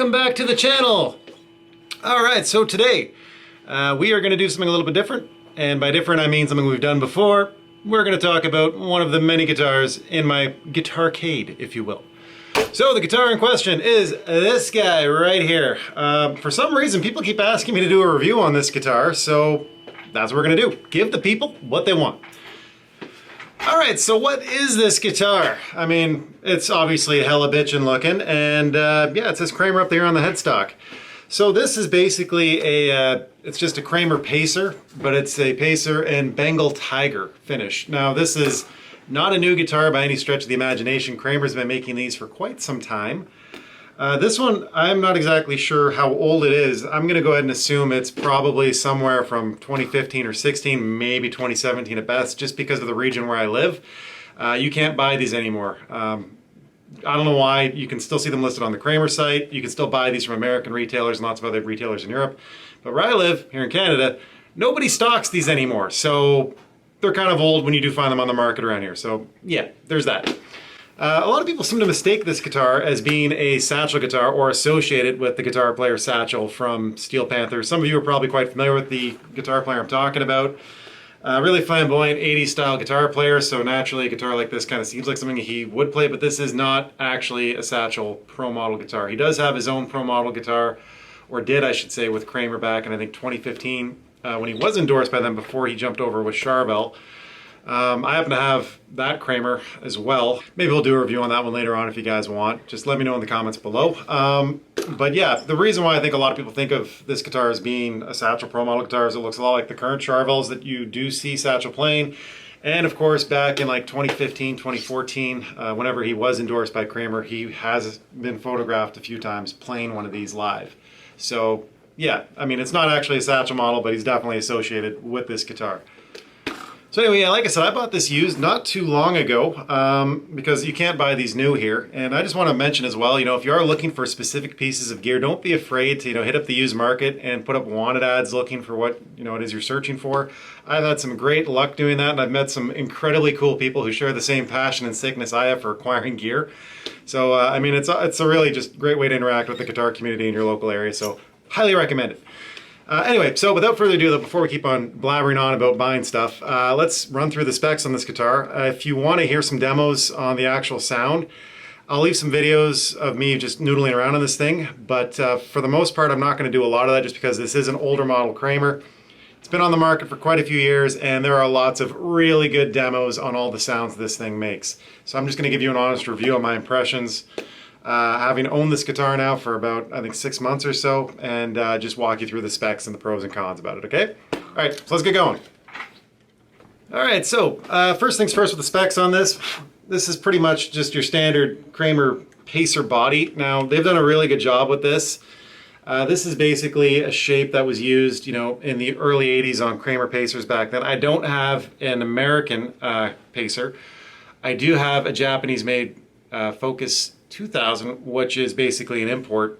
welcome back to the channel. Alright, so today we are going to do something a little bit different, and by different I mean something we've done before. We're going to talk about one of the many guitars in my guitarcade, if you will. So the guitar in question is this guy right here. For some reason people keep asking me to do a review on this guitar, so that's what we're going to do. Give the people what they want. Alright, so what is this guitar? I mean, it's obviously hella bitchin' looking, and yeah, it says Kramer up there on the headstock. So this is basically it's just a Kramer Pacer, but it's a Pacer in Bengal Tiger finish. Now this is not a new guitar by any stretch of the imagination. Kramer's been making these for quite some time. This one, I'm not exactly sure how old it is. I'm going to go ahead and assume it's probably somewhere from 2015 or 16, maybe 2017 at best, just because of the region where I live. You can't buy these anymore. I don't know why. You can still see them listed on the Kramer site. You can still buy these from American retailers and lots of other retailers in Europe. But where I live, here in Canada, nobody stocks these anymore. So they're kind of old when you do find them on the market around here. So yeah, there's that. A lot of people seem to mistake this guitar as being a satchel guitar or associated with the guitar player Satchel from Steel Panther. Some of you are probably quite familiar with the guitar player I'm talking about. Really flamboyant 80s style guitar player, so naturally a guitar like this kind of seems like something he would play, but this is not actually a Satchel Pro Model guitar. He does have his own Pro Model guitar, or did I should say, with Kramer back in I think 2015 when he was endorsed by them before he jumped over with Charvel. I happen to have that Kramer as well. Maybe we'll do a review on that one later on if you guys want. Just let me know in the comments below. But yeah, the reason why I think a lot of people think of this guitar as being a Satchel Pro Model guitar is it looks a lot like the current Charvels that you do see Satchel playing. And of course, back in like 2015, 2014, whenever he was endorsed by Kramer, he has been photographed a few times playing one of these live. So yeah, I mean, it's not actually a Satchel model, but he's definitely associated with this guitar. So anyway, like I said, I bought this used not too long ago because you can't buy these new here. And I just want to mention as well, if you are looking for specific pieces of gear, don't be afraid to, hit up the used market and put up wanted ads looking for what, it is you're searching for. I've had some great luck doing that, and I've met some incredibly cool people who share the same passion and sickness I have for acquiring gear. So, I mean, it's a really just great way to interact with the guitar community in your local area, so highly recommend it. Anyway, so without further ado, before we keep on blabbering on about buying stuff, let's run through the specs on this guitar. If you want to hear some demos on the actual sound, I'll leave some videos of me just noodling around on this thing, but for the most part, I'm not going to do a lot of that just because this is an older model Kramer. It's been on the market for quite a few years, and there are lots of really good demos on all the sounds this thing makes. So I'm just going to give you an honest review of my impressions. Having owned this guitar now for about, I think, 6 months or so, and just walk you through the specs and the pros and cons about it, okay? All right, so let's get going. All right, so first things first with the specs on this. This is pretty much just your standard Kramer Pacer body. Now, they've done a really good job with this. This is basically a shape that was used, in the early 80s on Kramer Pacers back then. I don't have an American Pacer. I do have a Japanese-made Focus 2000, which is basically an import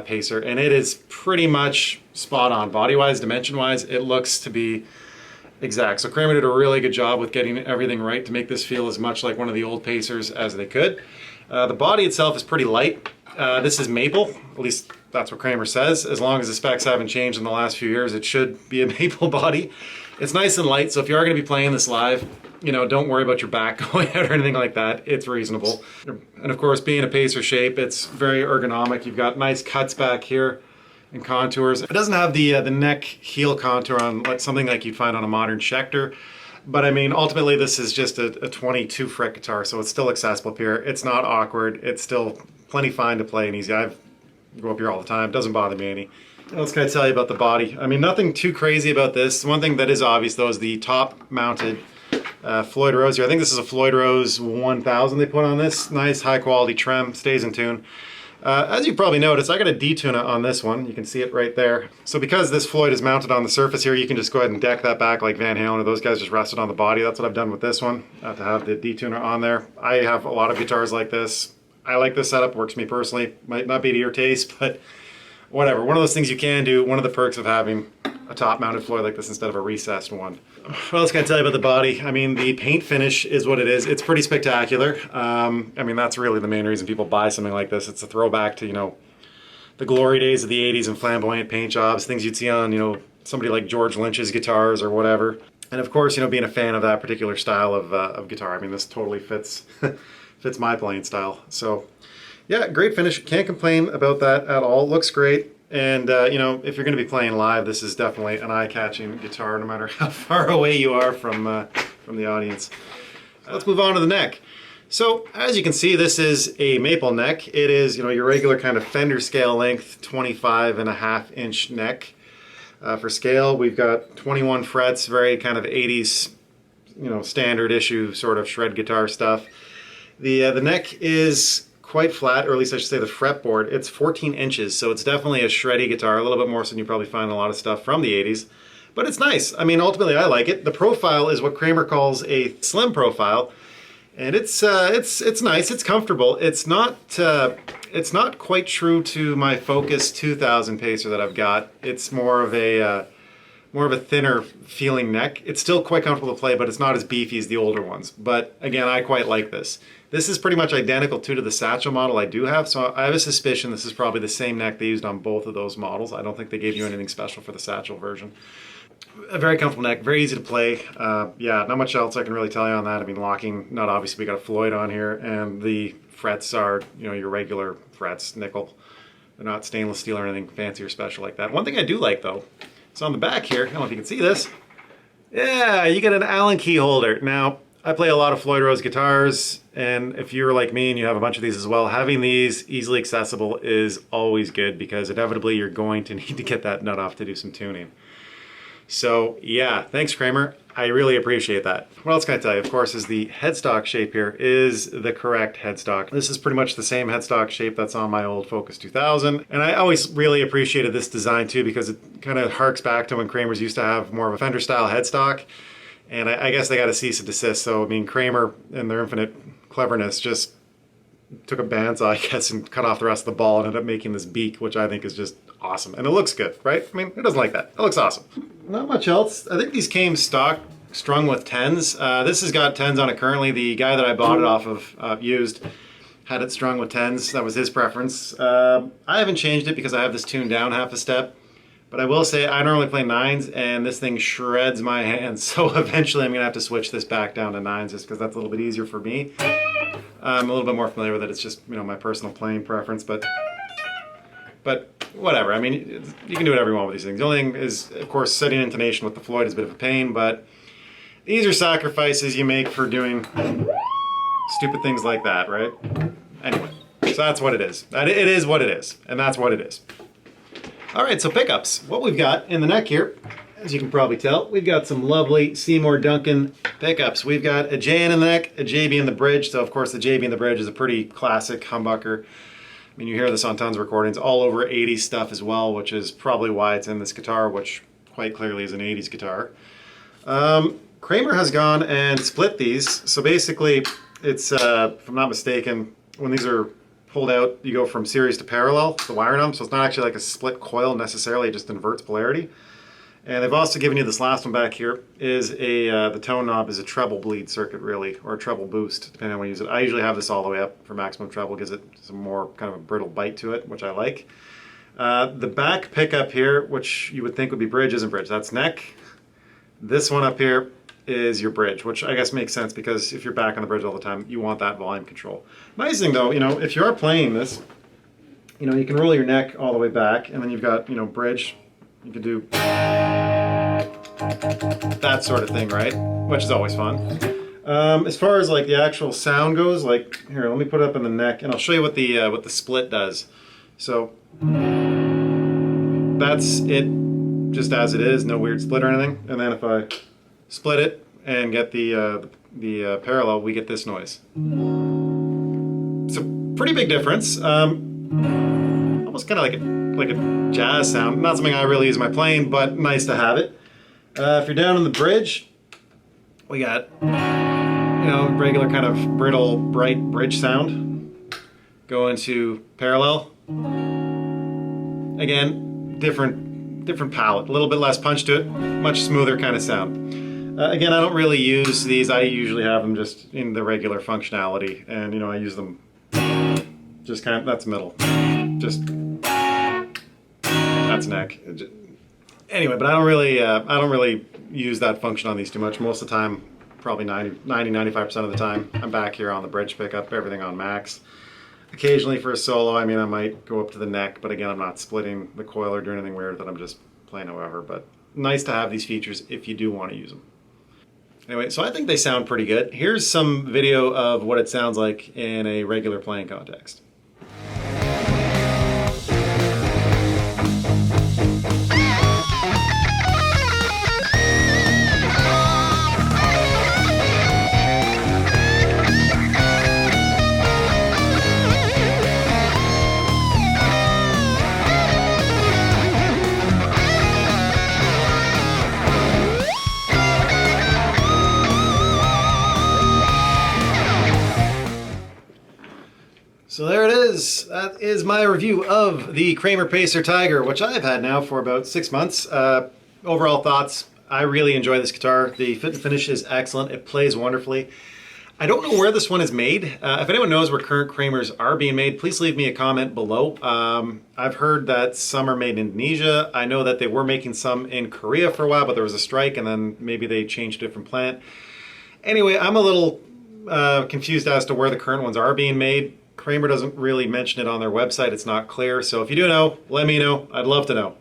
Pacer, and it is pretty much spot on body-wise, dimension-wise. It looks to be exact. So Kramer did a really good job with getting everything right to make this feel as much like one of the old Pacers as they could. The body itself is pretty light. This is maple, at least that's what Kramer says. As long as the specs haven't changed in the last few years, it should be a maple body. It's nice and light, so if you are going to be playing this live, don't worry about your back going out or anything like that. It's reasonable. And of course, being a Pacer shape, it's very ergonomic. You've got nice cuts back here and contours. It doesn't have the neck heel contour on something like you'd find on a modern Schecter. But I mean, ultimately, this is just a 22 fret guitar, so it's still accessible up here. It's not awkward. It's still plenty fine to play and easy. I go up here all the time. It doesn't bother me any. What else can I tell you about the body? I mean, nothing too crazy about this. One thing that is obvious, though, is the top-mounted Floyd Rose here. I think this is a Floyd Rose 1000 they put on this. Nice, high-quality trem, stays in tune. As you probably noticed, I got a detune on this one. You can see it right there. So because this Floyd is mounted on the surface here, you can just go ahead and deck that back like Van Halen, or those guys just rested on the body. That's what I've done with this one, to have the detuner on there. I have a lot of guitars like this. I like this setup, works for me personally. Might not be to your taste, but whatever. One of those things you can do, one of the perks of having a top-mounted Floyd like this instead of a recessed one. What else can I tell you about the body? I mean, the paint finish is what it is. It's pretty spectacular. I mean, that's really the main reason people buy something like this. It's a throwback to, the glory days of the 80s and flamboyant paint jobs, things you'd see on, you know, somebody like George Lynch's guitars or whatever. And of course, you know, being a fan of that particular style of guitar, I mean, this totally fits fits my playing style. So yeah, great finish. Can't complain about that at all. Looks great. And you know, if you're going to be playing live, this is definitely an eye-catching guitar, no matter how far away you are from the audience. Let's move on to the neck. So as you can see, this is a maple neck. It is, you know, your regular kind of Fender scale length, 25.5-inch neck. For scale, we've got 21 frets, very kind of 80s, you know, standard issue sort of shred guitar stuff. The neck is quite flat, or at least I should say the fretboard. It's 14 inches, so it's definitely a shreddy guitar, a little bit more so than you probably find in a lot of stuff from the 80s. But it's nice. I mean, ultimately I like it. The profile is what Kramer calls a slim profile, and it's nice. It's comfortable. It's not quite true to my Focus 2000 Pacer that I've got. It's more of a thinner feeling neck. It's still quite comfortable to play, but it's not as beefy as the older ones. But again, I quite like this. This is pretty much identical to the Satchel model I do have, so I have a suspicion this is probably the same neck they used on both of those models. I don't think they gave you anything special for the Satchel version. A very comfortable neck, very easy to play. Yeah, not much else I can really tell you on that. I mean, locking, not obviously, we got a Floyd on here, and the frets are, you know, your regular frets, nickel. They're not stainless steel or anything fancy or special like that. One thing I do like, though, is on the back here, I don't know if you can see this. Yeah, you get an Allen key holder. Now, I play a lot of Floyd Rose guitars, and if you're like me and you have a bunch of these as well, having these easily accessible is always good, because inevitably you're going to need to get that nut off to do some tuning. So yeah, thanks Kramer. I really appreciate that. What else can I tell you? Of course, is the headstock shape here is the correct headstock. This is pretty much the same headstock shape that's on my old Focus 2000. And I always really appreciated this design too, because it kind of harks back to when Kramer's used to have more of a Fender style headstock. And I guess they got a cease and desist. So I mean, Kramer and their infinite cleverness just took a bandsaw, I guess, and cut off the rest of the ball and ended up making this beak, which I think is just awesome. And it looks good, right? I mean, who doesn't like that? It looks awesome. Not much else. I think these came stock strung with 10s. This has got 10s on it currently. The guy that I bought it off of used had it strung with 10s. That was his preference. I haven't changed it because I have this tuned down half a step. But I will say I normally play 9s, and this thing shreds my hands. So eventually I'm going to have to switch this back down to 9s just because that's a little bit easier for me. I'm a little bit more familiar with it. It's just, you know, my personal playing preference. But whatever. I mean, you can do whatever you want with these things. The only thing is, of course, setting intonation with the Floyd is a bit of a pain, but these are sacrifices you make for doing stupid things like that, right? Anyway, so that's what it is. It is what it is, and that's what it is. All right, so pickups. What we've got in the neck here, as you can probably tell, we've got some lovely Seymour Duncan pickups. We've got a JN in the neck, a JB in the bridge. So of course the JB in the bridge is a pretty classic humbucker. I mean, you hear this on tons of recordings, all over 80s stuff as well, which is probably why it's in this guitar, which quite clearly is an 80s guitar. Kramer has gone and split these. So basically, it's, if I'm not mistaken, when these are pulled out, you go from series to parallel, the wiring on them, so it's not actually like a split coil necessarily, it just inverts polarity. And they've also given you this last one back here, is the tone knob is a treble bleed circuit really, or a treble boost, depending on when you use it. I usually have this all the way up for maximum treble, gives it some more kind of a brittle bite to it, which I like. The back pickup here, which you would think would be bridge, isn't bridge, that's neck. This one up here is your bridge, which I guess makes sense because if you're back on the bridge all the time, you want that volume control. Nice thing though, you know, if you are playing this, you know, you can roll your neck all the way back, and then you've got, you know, bridge. You can do that sort of thing, right? Which is always fun. As far as like the actual sound goes, like here, let me put it up in the neck, and I'll show you what the split does. So that's it, just as it is, no weird split or anything. And then if I split it and get the parallel, we get this noise. It's a pretty big difference. Almost kind of like a jazz sound. Not something I really use in my playing, but nice to have it. If you're down in the bridge, we got, you know, regular kind of brittle, bright bridge sound. Go into parallel. Again, different palette, a little bit less punch to it, much smoother kind of sound. Again, I don't really use these. I usually have them just in the regular functionality, and you know, I use them just kind of, that's middle. Just cat's neck. Anyway, but I don't really use that function on these too much. Most of the time, probably 95% of the time, I'm back here on the bridge pickup, everything on max. Occasionally for a solo, I mean, I might go up to the neck, but again, I'm not splitting the coil or doing anything weird, that I'm just playing however. But nice to have these features if you do want to use them. Anyway, so I think they sound pretty good. Here's some video of what it sounds like in a regular playing context. So there it is. That is my review of the Kramer Pacer Tiger, which I've had now for about 6 months. Overall thoughts, I really enjoy this guitar. The fit and finish is excellent. It plays wonderfully. I don't know where this one is made. If anyone knows where current Kramers are being made, please leave me a comment below. I've heard that some are made in Indonesia. I know that they were making some in Korea for a while, but there was a strike and then maybe they changed a different plant. Anyway, I'm a little confused as to where the current ones are being made. Kramer doesn't really mention it on their website. It's not clear. So if you do know, let me know. I'd love to know.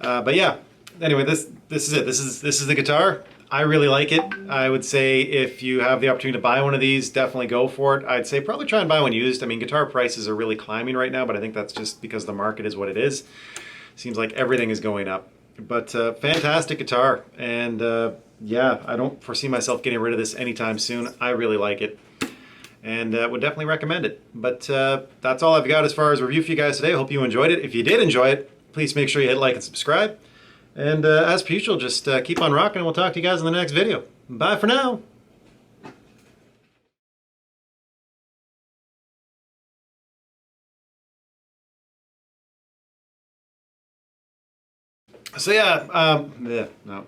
But yeah, anyway, this is it. This is the guitar. I really like it. I would say if you have the opportunity to buy one of these, definitely go for it. I'd say probably try and buy one used. I mean, guitar prices are really climbing right now, but I think that's just because the market is what it is. Seems like everything is going up. But fantastic guitar. And yeah, I don't foresee myself getting rid of this anytime soon. I really like it. And would definitely recommend it. But that's all I've got as far as review for you guys today. I hope you enjoyed it. If you did enjoy it, please make sure you hit like and subscribe. And as per usual, just keep on rocking, and we'll talk to you guys in the next video. Bye for now. So yeah, no.